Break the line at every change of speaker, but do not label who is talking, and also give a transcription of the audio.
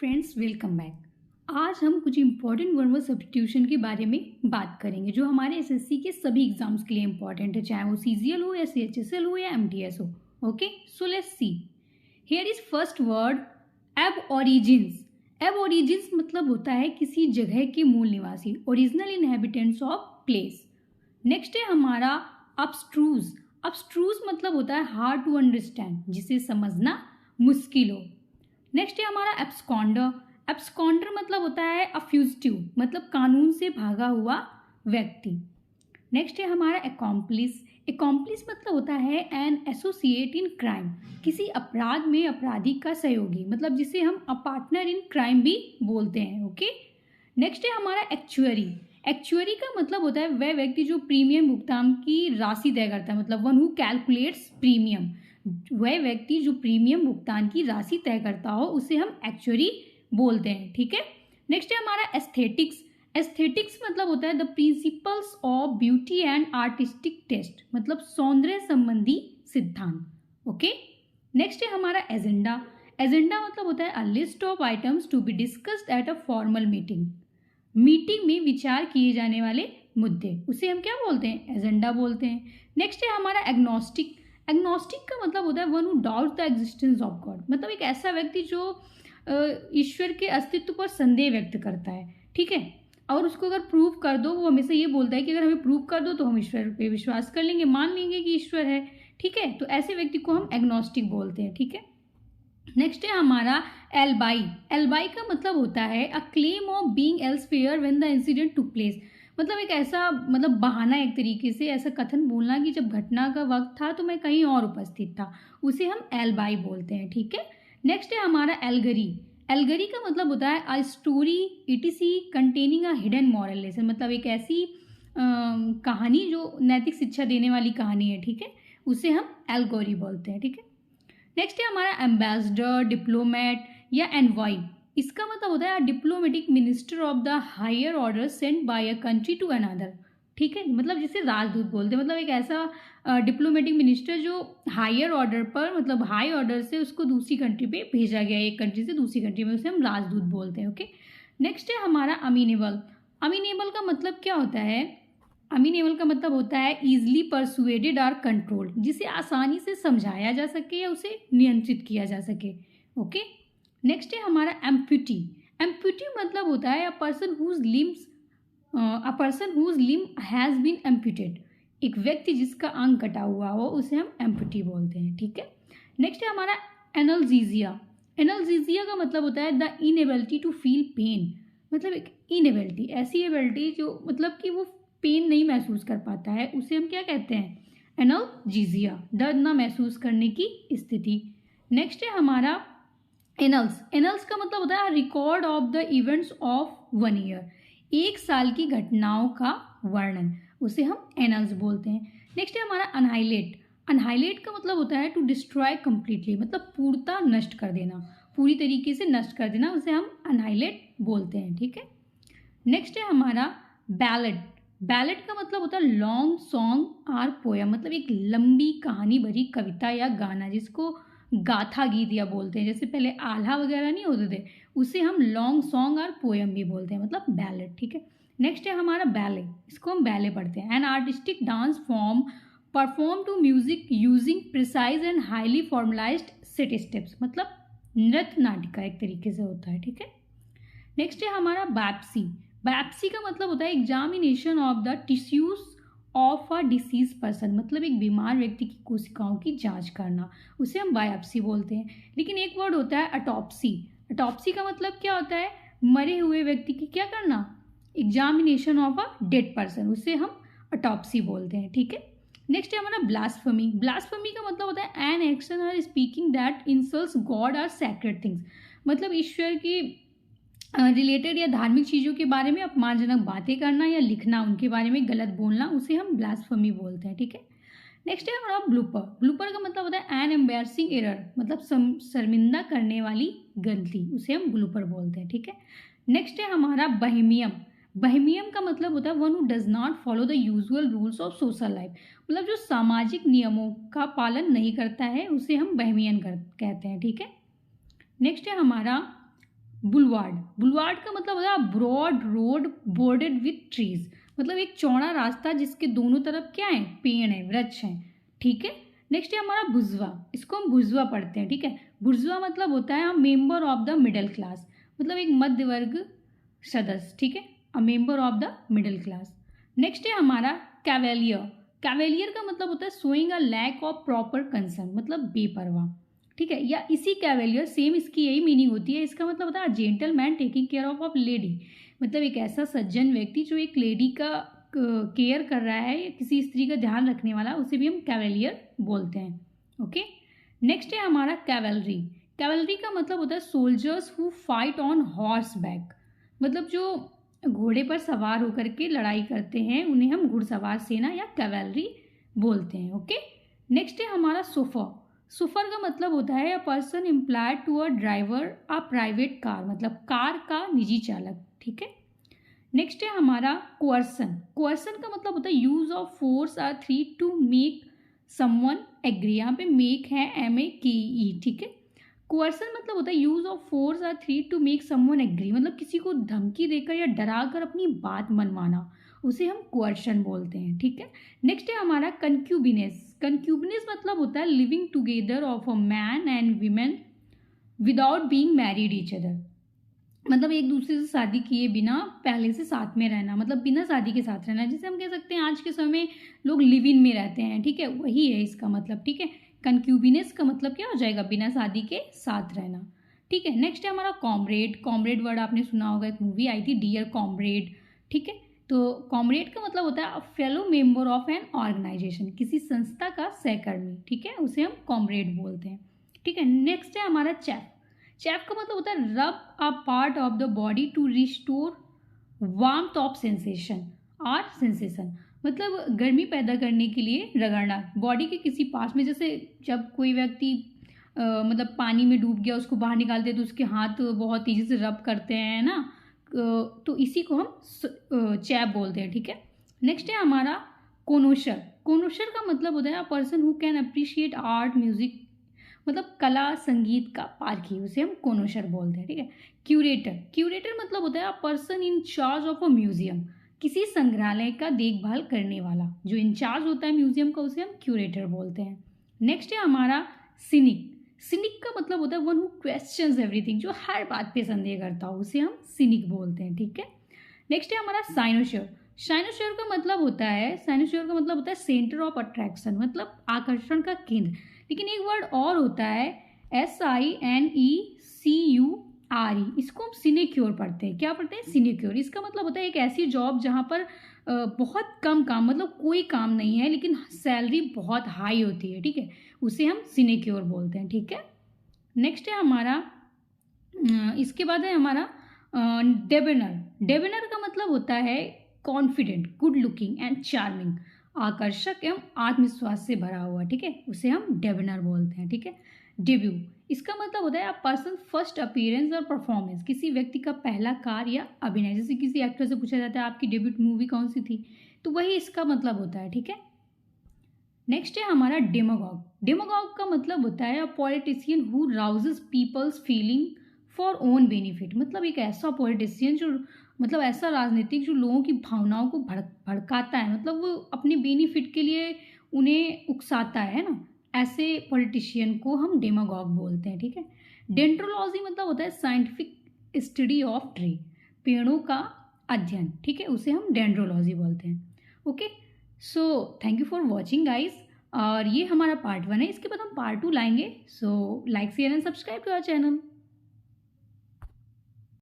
Friends, welcome back. आज हम कुछ इंपॉर्टेंट वन वर्ड सब्स्टिट्यूशन के बारे में बात करेंगे जो हमारे एसएससी के सभी एग्जाम्स के लिए इंपॉर्टेंट है, चाहे वो सीजीएल हो या सीएचएसएल हो या एमटीएस हो। Okay, so let's see. Here is first word aborigines. Aborigines मतलब होता है किसी जगह के मूल निवासी, original inhabitants of place. Next है हमारा अब्स्ट्रूज। अब्स्ट्रूज मतलब होता है हार्ड टू अंडरस्टैंड, जिसे समझना मुश्किल हो। नेक्स्ट है हमारा एब्सकॉन्डर। एब्सकॉन्डर मतलब होता है अफ्यूजिटिव, मतलब कानून से भागा हुआ व्यक्ति। नेक्स्ट है हमारा एकॉम्प्लिस। एकॉम्प्लिस मतलब होता है एन एसोसिएट इन क्राइम, किसी अपराध में अपराधी का सहयोगी, मतलब जिसे हम अ पार्टनर इन क्राइम भी बोलते हैं। ओके, नेक्स्ट है हमारा एक्चुअरी। एक्चुअरी का मतलब होता है वह व्यक्ति जो प्रीमियम भुगतान की राशि तय करता है, मतलब वन हु कैलकुलेट्स प्रीमियम। वह व्यक्ति जो प्रीमियम भुगतान की राशि तय करता हो उसे हम एक्चुअरी बोलते हैं। ठीक है, नेक्स्ट है हमारा एस्थेटिक्स। एस्थेटिक्स मतलब होता है the principles of beauty and artistic taste, मतलब सौंदर्य संबंधी सिद्धांत। ओके, नेक्स्ट है हमारा एजेंडा। एजेंडा मतलब होता है a list of items to be discussed at a formal meeting. Meeting में विचार किए जाने वाले मुद्दे, उसे हम क्या बोलते हैं? एजेंडा बोलते हैं। नेक्स्ट है हमारा एग्नोस्टिक। एग्नोस्टिक का मतलब होता है one who doubts the existence of God, मतलब एक ऐसा व्यक्ति जो ईश्वर के अस्तित्व पर संदेह व्यक्त करता है। ठीक है, और उसको अगर प्रूव कर दो, वो हमेशा ये बोलता है कि अगर हमें प्रूव कर दो तो हम ईश्वर पे विश्वास कर लेंगे, मान लेंगे कि ईश्वर है। ठीक है, तो ऐसे व्यक्ति को हम एग्नोस्टिक बोलते हैं। ठीक है, नेक्स्ट है हमारा एल्बाई। एल्बाई का मतलब होता है a claim of being elsewhere when the incident took place, मतलब एक ऐसा, मतलब बहाना, एक तरीके से ऐसा कथन बोलना कि जब घटना का वक्त था तो मैं कहीं और उपस्थित था, उसे हम एल्बाई बोलते हैं। ठीक है, नेक्स्ट है हमारा एल्गरी। एल्गरी का मतलब होता है a story etc. containing a hidden moral lesson, मतलब एक ऐसी कहानी जो नैतिक शिक्षा देने वाली कहानी है। ठीक है, उसे हम एल्गोरी बोलते हैं। ठीक है, नेक्स्ट है हमारा एम्बेसडर, डिप्लोमेट या एनवॉय। इसका मतलब होता है diplomatic minister of the higher order sent by a country to another. ठीक है, मतलब जिसे राजदूत बोलते हैं, मतलब एक ऐसा डिप्लोमेटिक मिनिस्टर जो हायर ऑर्डर पर, मतलब हाई ऑर्डर से उसको दूसरी कंट्री पे भेजा गया, एक कंट्री से दूसरी कंट्री में, उसे हम राजदूत बोलते हैं। ओके, नेक्स्ट है हमारा अमीनेबल। अमीनेबल का मतलब क्या होता है? अमीनेबल का मतलब होता है ईजिली परसुएडेड और कंट्रोल्ड, जिसे आसानी से समझाया जा सके या उसे नियंत्रित किया जा सके। ओके, नेक्स्ट है हमारा एम्प्यूटी। एम्प्यूटी मतलब होता है a person whose limb has been amputated, एक व्यक्ति जिसका अंग कटा हुआ हो उसे हम एम्प्यूटी बोलते हैं। ठीक है, नेक्स्ट है हमारा एनाल्जीजिया। एनाल्जीजिया का मतलब होता है the inability to feel pain, मतलब एक इनएबिलिटी, ऐसी एबिलिटी जो, मतलब कि वो पेन नहीं महसूस कर पाता है, उसे हम क्या कहते हैं? एनाल्जीजिया, दर्द ना महसूस करने की स्थिति। नेक्स्ट है हमारा एनल्स। एनल्स का मतलब होता है record of the events of one year, एक साल की घटनाओं का वर्णन, उसे हम एनल्स बोलते हैं। नेक्स्ट है हमारा अनहाइलेट। अनहाइलेट का मतलब होता है टू डिस्ट्रॉय कंप्लीटली, मतलब पूर्णतः नष्ट कर देना, पूरी तरीके से नष्ट कर देना, उसे हम अनहाइलेट बोलते हैं। ठीक है, नेक्स्ट है हमारा बैलेड। बैलेड का मतलब होता है लॉन्ग सॉन्ग आर पोयम, मतलब एक लंबी कहानी भरी कविता या गाना, जिसको गाथा गीत या बोलते हैं, जैसे पहले आल्हा वगैरह नहीं होते थे, उसे हम लॉन्ग सॉन्ग और पोयम भी बोलते हैं, मतलब बैलेड। ठीक है, नेक्स्ट है हमारा बैले। इसको हम बैले पढ़ते हैं, an artistic dance form perform to music using precise and highly formalised set steps, मतलब नृत्य नाटिका एक तरीके से होता है। ठीक है, नेक्स्ट है हमारा बायोप्सी। बायोप्सी का मतलब होता है examination of the tissues of a disease person, मतलब एक बीमार व्यक्ति की कोशिकाओं की जांच करना, उसे हम बायोप्सी बोलते हैं। लेकिन एक वर्ड होता है अटॉप्सी। अटॉप्सी का मतलब क्या होता है? मरे हुए व्यक्ति की क्या करना? Examination of a dead person, उसे हम अटॉप्सी बोलते हैं। ठीक है, नेक्स्ट है हमारा ब्लास्फेमी। ब्लास्फेमी का मतलब होता है एन एक्शन और स्पीकिंग दैट इंसल्ट्स गॉड और सैक्रेड थिंग्स, मतलब ईश्वर की रिलेटेड या धार्मिक चीज़ों के बारे में अपमानजनक बातें करना या लिखना, उनके बारे में गलत बोलना, उसे हम ब्लास्फेमी बोलते हैं। ठीक है, नेक्स्ट है हमारा ब्लूपर। ब्लूपर का मतलब होता है एन एम्बैरसिंग एरर, मतलब शर्मिंदा करने वाली गलती, उसे हम ब्लूपर बोलते हैं। ठीक है, नेक्स्ट है हमारा बहेमियम। बहेमियम का मतलब होता है one who does not follow the usual rules of social life, मतलब जो सामाजिक नियमों का पालन नहीं करता है, उसे हम बहेमियन कहते हैं। ठीक है, नेक्स्ट है हमारा बुलवार्ड, बुलवार्ड का मतलब होता है broad road bordered with trees, मतलब एक चौड़ा रास्ता जिसके दोनों तरफ क्या है, पेड़ है, वृक्ष हैं, ठीक है। नेक्स्ट है हमारा बुर्जुआ, इसको हम बुर्जुआ पढ़ते हैं, ठीक है। बुर्जुआ मतलब होता है member of the middle class, मतलब एक मध्य वर्ग सदस्य, ठीक है, a member of the middle class. Next है हमारा कैवेलियर, कैवेलियर का मतलब होता है showing a lack of proper concern, मतलब बेपरवाह, ठीक है। या इसी कैवेलियर सेम इसकी यही मीनिंग होती है, इसका मतलब होता है gentleman taking care of lady, मतलब एक ऐसा सज्जन व्यक्ति जो एक लेडी का केयर कर रहा है या किसी स्त्री का ध्यान रखने वाला, उसे भी हम कैवेलियर बोलते हैं, ओके। नेक्स्ट है हमारा कैवेलरी, कैवेलरी का मतलब होता है soldiers who fight on horse back, मतलब जो घोड़े पर सवार होकर के लड़ाई करते हैं उन्हें हम घुड़सवार सेना या कैवेलरी बोलते हैं, ओके। नेक्स्ट है हमारा सुफर, सुफर का मतलब होता है a person employed to a driver a private car, मतलब कार का निजी चालक, ठीक है। नेक्स्ट है हमारा कोअर्सन, कोअर्सन का मतलब होता है use of force or threat to make someone agree, यहाँ पे मेक है MEKE, ठीक है। कोअर्सन मतलब होता है use of force or threat to make someone agree, मतलब किसी को धमकी देकर या डराकर अपनी बात मनवाना, उसे हम कोअर्शन बोलते हैं, ठीक है। नेक्स्ट है हमारा कंक्यूबिनेस, कंक्यूबिनेस मतलब होता है living together of a man and women without being married each other, मतलब एक दूसरे से शादी किए बिना पहले से साथ में रहना, मतलब बिना शादी के साथ रहना, जिसे हम कह सकते हैं आज के समय लोग लिव इन में रहते हैं, ठीक है, वही है इसका मतलब, ठीक है। कंक्यूबिनेस का मतलब क्या हो जाएगा, बिना शादी के साथ रहना, ठीक है। नेक्स्ट है हमारा कॉमरेड, कॉमरेड वर्ड आपने सुना होगा, एक मूवी आई थी डियर कॉमरेड, ठीक है। तो कॉमरेड का मतलब होता है fellow member of an organisation, किसी संस्था का सहकर्मी, ठीक है, उसे हम कॉमरेड बोलते हैं, ठीक है। नेक्स्ट है हमारा चैफ, चैफ का मतलब होता है rub a part of the body to restore warmth of sensation और सेंसेशन, मतलब गर्मी पैदा करने के लिए रगड़ना बॉडी के किसी पार्ट में, जैसे जब कोई व्यक्ति मतलब पानी में डूब गया उसको बाहर निकालते हैं तो उसके हाथ बहुत तेज़ी से रब करते हैं ना, तो इसी को हम चैप बोलते हैं, ठीक है। नेक्स्ट है हमारा कोनोशर, कोनोशर का मतलब होता है a person who can appreciate art music, मतलब कला संगीत का पारखी, उसे हम कोनोशर बोलते हैं, ठीक है। क्यूरेटर, क्यूरेटर मतलब होता है a person in charge of a museum, किसी संग्रहालय का देखभाल करने वाला, जो इंचार्ज होता है म्यूजियम का उसे हम क्यूरेटर बोलते हैं। नेक्स्ट है हमारा सिनिक, सिनिक का मतलब होता है वन हु क्वेश्चंस एवरीथिंग, जो हर बात पे संदेह करता हो, उसे हम सिनिक बोलते हैं, ठीक है। नेक्स्ट है हमारा साइनोश्योर, साइनोश्योर का मतलब होता है, साइनोश्योर का मतलब होता है सेंटर ऑफ अट्रैक्शन, मतलब आकर्षण का केंद्र, लेकिन एक वर्ड और होता है SINECURE, इसको हम सिनेक्योर पढ़ते हैं, क्या पढ़ते हैं, सिनेक्योर। इसका मतलब होता है एक ऐसी जॉब जहाँ पर बहुत कम काम, मतलब कोई काम नहीं है लेकिन सैलरी बहुत हाई होती है, ठीक है, उसे हम सिनेक्योर बोलते हैं, ठीक है। नेक्स्ट है हमारा इसके बाद है हमारा डेबेनर, डेबेनर का मतलब होता है confident, good looking and charming, आकर्षक एवं आत्मविश्वास से भरा हुआ, ठीक है, उसे हम डेबेनर बोलते हैं, ठीक है। डेब्यू, इसका मतलब होता है पर्सन फर्स्ट अपीयरेंस और परफॉर्मेंस, किसी व्यक्ति का पहला कार्य या अभिनय, जैसे किसी एक्टर से पूछा जाता है आपकी डेब्यूट मूवी कौन सी थी, तो वही इसका मतलब होता है, ठीक है। नेक्स्ट है हमारा डेमागॉग, डेमागॉग का मतलब होता है a politician who rouses people's feeling for own benefit, मतलब एक ऐसा पॉलिटिशियन जो, मतलब ऐसा राजनीतिक जो लोगों की भावनाओं को भड़काता है, मतलब वो अपने बेनिफिट के लिए उन्हें उकसाता है ना, ऐसे पॉलिटिशियन को हम डेमागॉग बोलते हैं, ठीक है। डेंड्रोलॉजी मतलब होता है साइंटिफिक स्टडी ऑफ ट्री, पेड़ों का अध्ययन, ठीक है, उसे हम डेंड्रोलॉजी बोलते हैं, okay. So thank you for watching guys, और ये हमारा पार्ट 1 है, इसके बाद हम पार्ट 2 लाएंगे। So like share and subscribe to our channel.